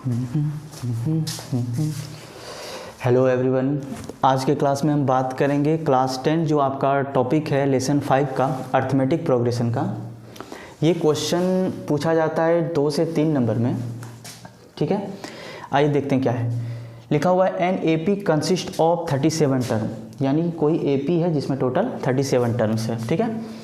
Hello everyone, आज के class में हम बात करेंगे क्लास 10 जो आपका टॉपिक है लेसन 5 का अर्थमेटिक प्रोग्रेशन का। ये क्वेश्चन पूछा जाता है 2 से 3 नंबर में, ठीक है। आइए देखते हैं क्या है। लिखा हुआ है an A P consist of 37 term, यानी कोई ए पी है जिसमें टोटल 37 टर्म्स है, ठीक है।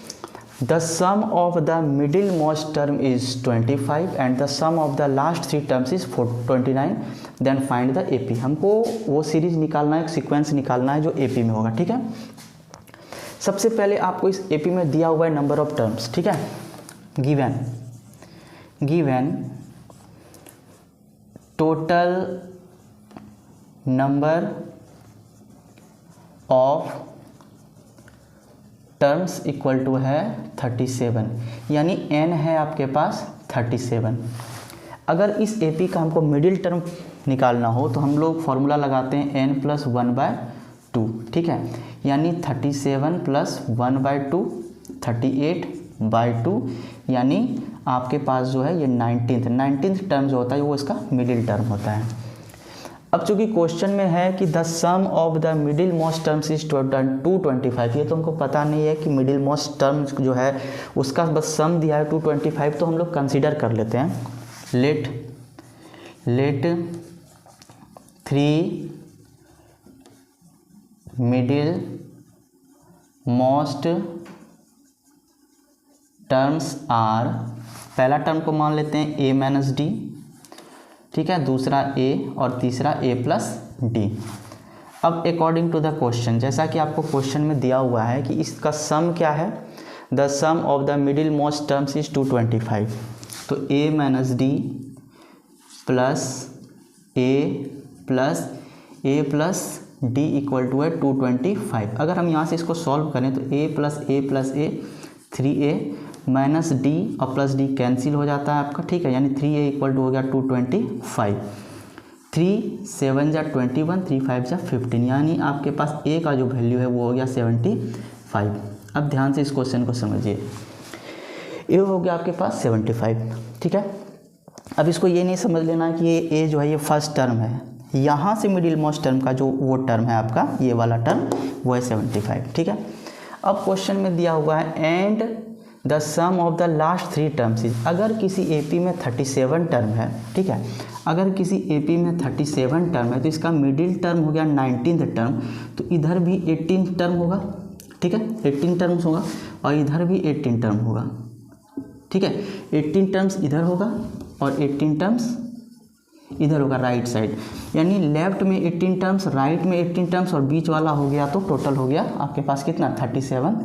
The sum of the middle most term is 25 and the sum of the last 3 terms is 29, then find the A P. हमको वो series निकालना है, एक सीक्वेंस निकालना है जो ए पी में होगा, ठीक है। सबसे पहले आपको इस ए पी में दिया हुआ है नंबर ऑफ टर्म्स, ठीक है। Given total number of terms equal to है 37, यानी n है आपके पास 37। अगर इस ए पी का हमको मिडिल टर्म निकालना हो तो हम लोग फॉर्मूला लगाते हैं n + 1/2, ठीक है। यानी 37 + 1/2 38/2, यानी आपके पास जो है ये 19th टर्म जो होता है वो इसका मिडिल टर्म होता है। अब चूंकि क्वेश्चन में है कि the sum of the middle most terms is 225, ये तो हमको पता नहीं है कि मिडिल मोस्ट टर्म जो है उसका बस सम दिया है 225, तो हम लोग कंसीडर कर लेते हैं। Let 3 middle most terms are, पहला टर्म को मान लेते हैं a - d, ठीक है, दूसरा a और तीसरा a + d। अब अकॉर्डिंग टू द क्वेश्चन, जैसा कि आपको क्वेश्चन में दिया हुआ है कि इसका सम क्या है, the sum of the middle most terms is 225, तो a - d plus a plus d equal to है 225। अगर हम यहाँ से इसको सॉल्व करें तो a + a 3a minus D और प्लस डी कैंसिल हो जाता है आपका, ठीक है। यानी 3a इक्वल टू हो गया 225, 3 7 जा 21, 3 5 जा 15, यानी आपके पास a का जो वैल्यू है वो हो गया 75। अब ध्यान से इस क्वेश्चन को समझिए, a हो गया आपके पास 75, ठीक है। अब इसको ये नहीं समझ लेना कि ये a जो है ये फर्स्ट टर्म है, यहाँ से मिडिल मोस्ट टर्म का जो वो टर्म है आपका, ये वाला टर्म वो है 75, ठीक है। अब क्वेश्चन में दिया हुआ है and the sum of the last 3 terms is, अगर किसी ए पी में 37 टर्म है, ठीक है, अगर किसी ए पी में 37 टर्म है तो इसका मिडिल टर्म हो गया 19th टर्म, तो इधर भी 18 टर्म होगा, ठीक है, 18 टर्म्स होगा और इधर भी 18 टर्म होगा, ठीक है। 18 टर्म्स इधर होगा और 18 टर्म्स इधर होगा राइट साइड, यानी लेफ्ट में 18 टर्म्स, राइट में 18 टर्म्स और बीच वाला हो गया तो टोटल हो गया आपके पास कितना 37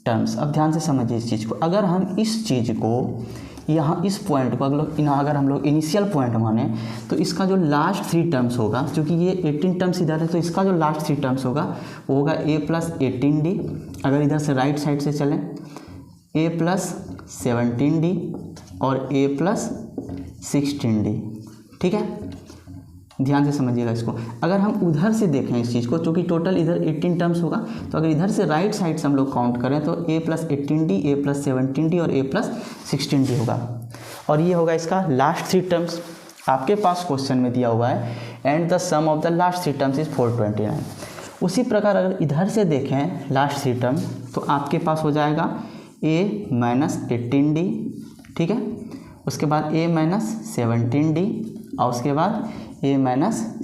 टर्म्स। अब ध्यान से समझिए इस चीज़ को, अगर हम इस चीज़ को यहाँ इस पॉइंट को अगर हम लोग इनिशियल पॉइंट माने तो इसका जो लास्ट 3 टर्म्स होगा, क्योंकि ये 18 टर्म्स इधर है तो इसका जो लास्ट 3 टर्म्स होगा वो होगा a + 18d, अगर इधर से राइट साइड से चलें a + 17d और a + 16d, ठीक है। ध्यान से समझिएगा इसको। अगर हम उधर से देखें इस चीज़ को, क्योंकि टोटल इधर 18 टर्म्स होगा, तो अगर इधर से राइट साइड से हम लोग काउंट करें तो a + 18d, a + 17d और a + 16d होगा, और ये होगा इसका लास्ट 3 टर्म्स। आपके पास क्वेश्चन में दिया हुआ है and the sum of the last 3 terms is 429। उसी प्रकार अगर इधर से देखें लास्ट 3 टर्म तो आपके पास हो जाएगा a - 18d, ठीक है, उसके बाद a - 17d और उसके बाद a -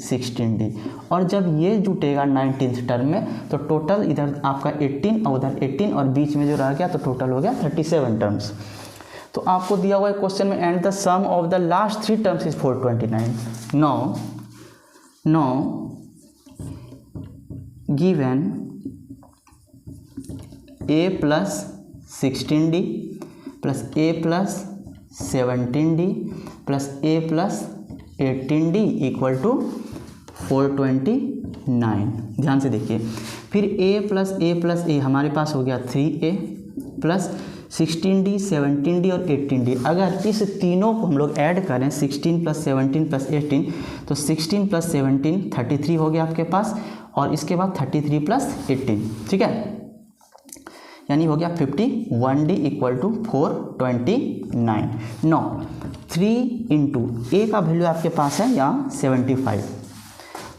16d, और जब ये जुटेगा 19th टर्म में तो टोटल इधर आपका 18 और उधर 18 और बीच में जो रह गया तो टोटल हो गया 37 टर्म्स। तो आपको दिया हुआ है क्वेश्चन में and the sum of the last 3 terms is 429। Now given a + 16d plus a + 17d plus a + 18d equal to 429। ध्यान से देखिए, फिर a + a हमारे पास हो गया 3a प्लस 16d 17d और 18d। अगर इस तीनों को हम लोग ऐड करें 16 + 17 + 18 तो 16 + 17 33 हो गया आपके पास, और इसके बाद 33 + 18, ठीक है। यानी हो गया 51D इक्वल टू 429। नौ 3 इंटू ए का वैल्यू आपके पास है यहाँ 75,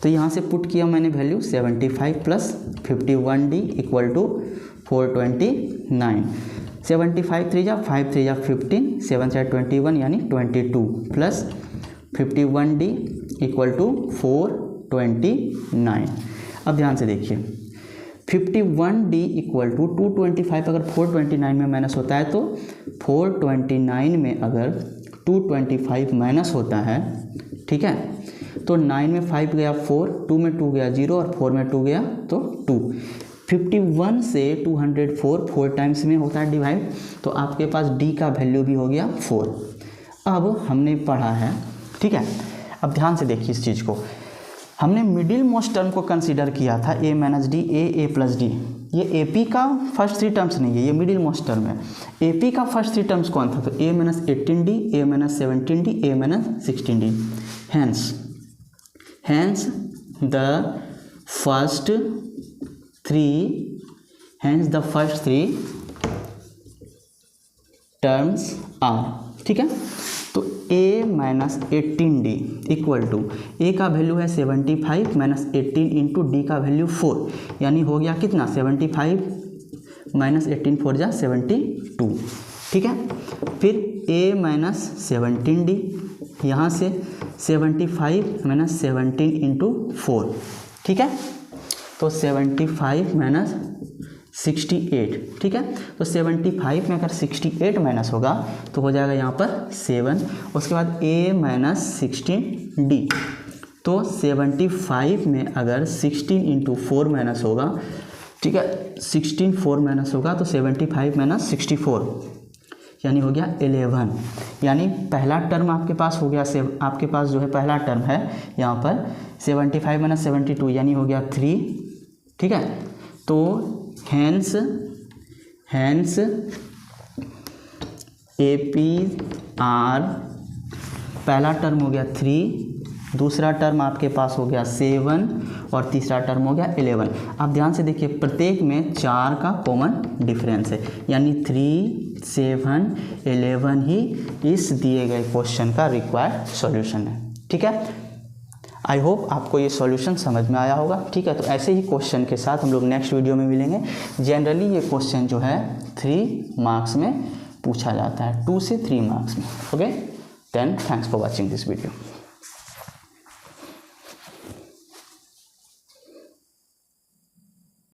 तो यहाँ से पुट किया मैंने value 75 plus 51D equal to 429। 75 3 जा 5 3 जा 15, 7 से 21 यानी 22 प्लस 51D इक्वल टू 429। अब ध्यान से देखिए 51D इक्वल टू 225 अगर 429 में माइनस होता है तो 429 में अगर 225 माइनस होता है, ठीक है, तो 9 में 5 गया 4, 2 में 2 गया 0 और 4 में 2 गया तो 2। 51 से 204 4 टाइम्स में होता है डिवाइड, तो आपके पास D का वैल्यू भी हो गया 4। अब हमने पढ़ा है, ठीक है, अब ध्यान से देखिए इस चीज़ को, हमने मिडिल मोस्ट टर्म को कंसीडर किया था a minus d a plus d. ये AP का फर्स्ट 3 टर्म्स नहीं है, ये मिडिल मोस्ट टर्म है। AP का फर्स्ट 3 टर्म्स कौन था, तो a minus 18D, a minus 17D, a minus 16D। Hence the first 3 terms are, ठीक है। तो a minus 18D equal to a का वैल्यू है 75 माइनस 18 इंटू डी का वैल्यू 4, यानी हो गया कितना 75 माइनस 18 4 जा 72, ठीक है। फिर a माइनस 17D, यहाँ से 75 माइनस 17 इंटू 4, ठीक है, तो 75 माइनस 68, ठीक है। तो 75 में अगर 68 माइनस होगा तो हो जाएगा यहाँ पर 7। उसके बाद a माइनस 16D, तो 75 में अगर 16 इंटू 4 माइनस होगा, ठीक है, 16 4 माइनस होगा तो 75 माइनस 64 यानी हो गया 11। यानी पहला टर्म आपके पास हो गया, आपके पास जो है पहला टर्म है यहाँ पर 75 माइनस 72 यानी हो गया 3, ठीक है। तो हैंस APR पहला टर्म हो गया 3, दूसरा टर्म आपके पास हो गया 7 और तीसरा टर्म हो गया 11। आप ध्यान से देखिए प्रत्येक में 4 का कॉमन डिफरेंस है, यानी 3 7 11 ही इस दिए गए क्वेश्चन का रिक्वायर्ड सॉल्यूशन है, ठीक है। आई होप आपको ये सॉल्यूशन समझ में आया होगा, ठीक है। तो ऐसे ही क्वेश्चन के साथ हम लोग नेक्स्ट वीडियो में मिलेंगे। जनरली ये क्वेश्चन जो है 3 मार्क्स में पूछा जाता है, 2 से 3 मार्क्स में, okay. Then thanks for watching this video.